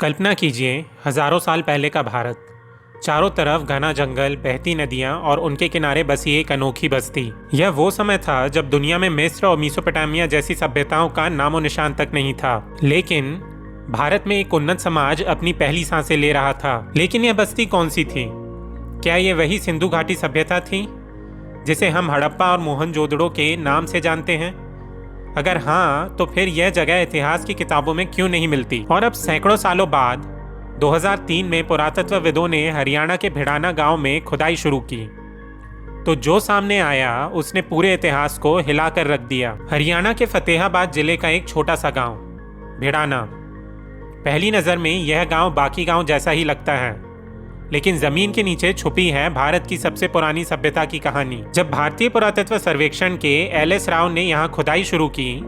कल्पना कीजिए, हजारों साल पहले का भारत। चारों तरफ घना जंगल, बहती नदियां और उनके किनारे बसी एक अनोखी बस्ती। यह वो समय था जब दुनिया में मिस्र और मेसोपोटामिया जैसी सभ्यताओं का नामो निशान तक नहीं था। लेकिन भारत में एक उन्नत समाज अपनी पहली सांसें ले रहा था। लेकिन यह बस्ती कौन सी थी? क्या ये वही सिंधु घाटी सभ्यता थी जिसे हम हड़प्पा और मोहनजोदड़ो के नाम से जानते हैं? अगर हाँ, तो फिर यह जगह इतिहास की किताबों में क्यों नहीं मिलती? और अब सैकड़ों सालों बाद 2003 में पुरातत्वविदों ने हरियाणा के भिड़ाना गांव में खुदाई शुरू की, तो जो सामने आया उसने पूरे इतिहास को हिलाकर रख दिया। हरियाणा के फतेहाबाद जिले का एक छोटा सा गांव भिड़ाना। पहली नजर में यह गांव बाकी गांव जैसा ही लगता है, लेकिन जमीन के नीचे छुपी है भारत की सबसे पुरानी सभ्यता की कहानी। जब भारतीय पुरातत्व सर्वेक्षण के एल.एस. राव ने यहाँ खुदाई शुरू की,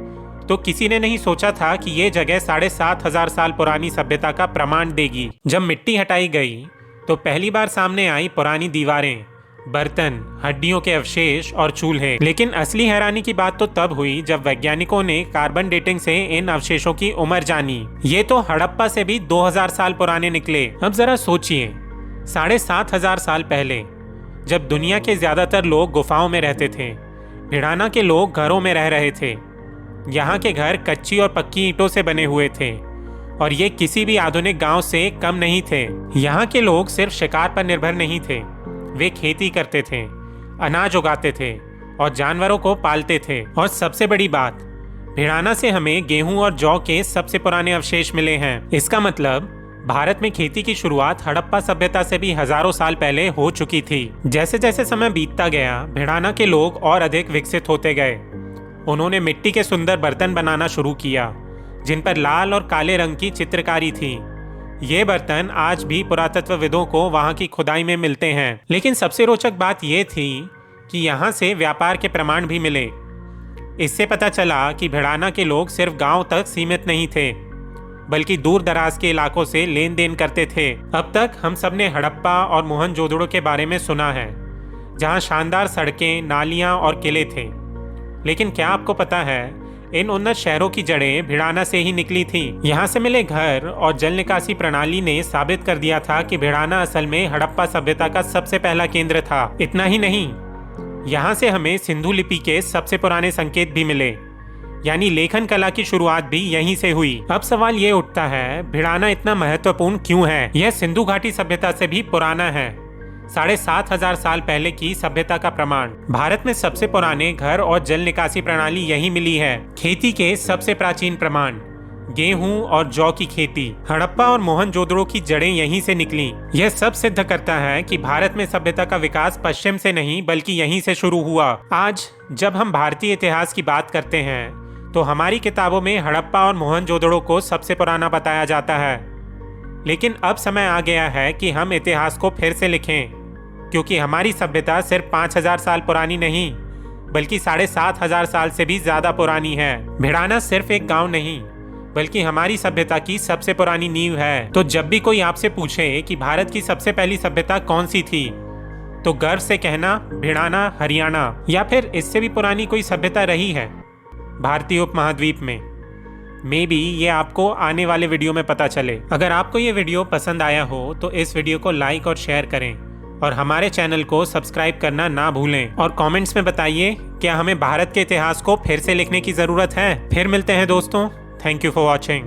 तो किसी ने नहीं सोचा था कि ये जगह 7,500 साल पुरानी सभ्यता का प्रमाण देगी। जब मिट्टी हटाई गई तो पहली बार सामने आई पुरानी दीवारें, बर्तन, हड्डियों के अवशेष और चूल्हे। लेकिन असली हैरानी की बात तो तब हुई जब वैज्ञानिकों ने कार्बन डेटिंग से इन अवशेषों की उम्र जानी। ये तो हड़प्पा से भी 2000 साल पुराने निकले। अब जरा सोचिए, 7,500 साल पहले जब दुनिया के ज्यादातर लोग गुफाओं में रहते थे, भिड़ाना के लोग घरों में रह रहे थे। यहाँ के घर कच्ची और पक्की ईंटों से बने हुए थे और ये किसी भी आधुनिक गांव से कम नहीं थे। यहाँ के लोग सिर्फ शिकार पर निर्भर नहीं थे, वे खेती करते थे, अनाज उगाते थे और जानवरों को पालते थे। और सबसे बड़ी बात, भिड़ाना से हमें गेहूं और जौ के सबसे पुराने अवशेष मिले हैं। इसका मतलब भारत में खेती की शुरुआत हड़प्पा सभ्यता से भी हजारों साल पहले हो चुकी थी। जैसे जैसे समय बीतता गया, भिड़ाना के लोग और अधिक विकसित होते गए। उन्होंने मिट्टी के सुंदर बर्तन बनाना शुरू किया, जिन पर लाल और काले रंग की चित्रकारी थी। ये बर्तन आज भी पुरातत्वविदों को वहां की खुदाई में मिलते हैं। लेकिन सबसे रोचक बात यह थी कि यहाँ से व्यापार के प्रमाण भी मिले। इससे पता चला कि भिड़ाना के लोग सिर्फ गांव तक सीमित नहीं थे, बल्कि दूर दराज के इलाकों से लेन देन करते थे। अब तक हम सब ने हड़प्पा और मोहनजोदड़ो के बारे में सुना है, जहां शानदार सड़कें, नालियां और किले थे। लेकिन क्या आपको पता है, इन उन्नत शहरों की जड़ें भिड़ाना से ही निकली थी। यहाँ से मिले घर और जल निकासी प्रणाली ने साबित कर दिया था कि भिड़ाना असल में हड़प्पा सभ्यता का सबसे पहला केंद्र था। इतना ही नहीं, यहाँ से हमें सिंधु लिपि के सबसे पुराने संकेत भी मिले, यानी लेखन कला की शुरुआत भी यहीं से हुई। अब सवाल ये उठता है, भिड़ाना इतना महत्वपूर्ण क्यों है? यह सिंधु घाटी सभ्यता से भी पुराना है। 7,500 साल पहले की सभ्यता का प्रमाण। भारत में सबसे पुराने घर और जल निकासी प्रणाली यहीं मिली है। खेती के सबसे प्राचीन प्रमाण, गेहूं और जौ की खेती, हड़प्पा और मोहनजोदड़ो की जड़ें यहीं से निकली। यह सब सिद्ध करता है कि भारत में सभ्यता का विकास पश्चिम से नहीं बल्कि यहीं से शुरू हुआ। आज जब हम भारतीय इतिहास की बात करते हैं, तो हमारी किताबों में हड़प्पा और मोहनजोदड़ो को सबसे पुराना बताया जाता है। लेकिन अब समय आ गया है कि हम इतिहास को फिर से लिखें, क्योंकि हमारी सभ्यता सिर्फ 5,000 साल पुरानी नहीं, बल्कि 7,500 साल से भी ज्यादा पुरानी है। भिड़ाना सिर्फ एक गांव नहीं, बल्कि हमारी सभ्यता की सबसे पुरानी नींव है। तो जब भी कोई आपसे पूछे कि भारत की सबसे पहली सभ्यता कौन सी थी, तो गर्व से कहना भिड़ाना, हरियाणा, या फिर इससे भी पुरानी कोई सभ्यता रही है भारतीय उपमहाद्वीप में। मे बी ये आपको आने वाले वीडियो में पता चले। अगर आपको ये वीडियो पसंद आया हो तो इस वीडियो को लाइक और शेयर करें और हमारे चैनल को सब्सक्राइब करना ना भूलें। और कमेंट्स में बताइए, क्या हमें भारत के इतिहास को फिर से लिखने की जरूरत है? फिर मिलते हैं दोस्तों। Thank you for watching.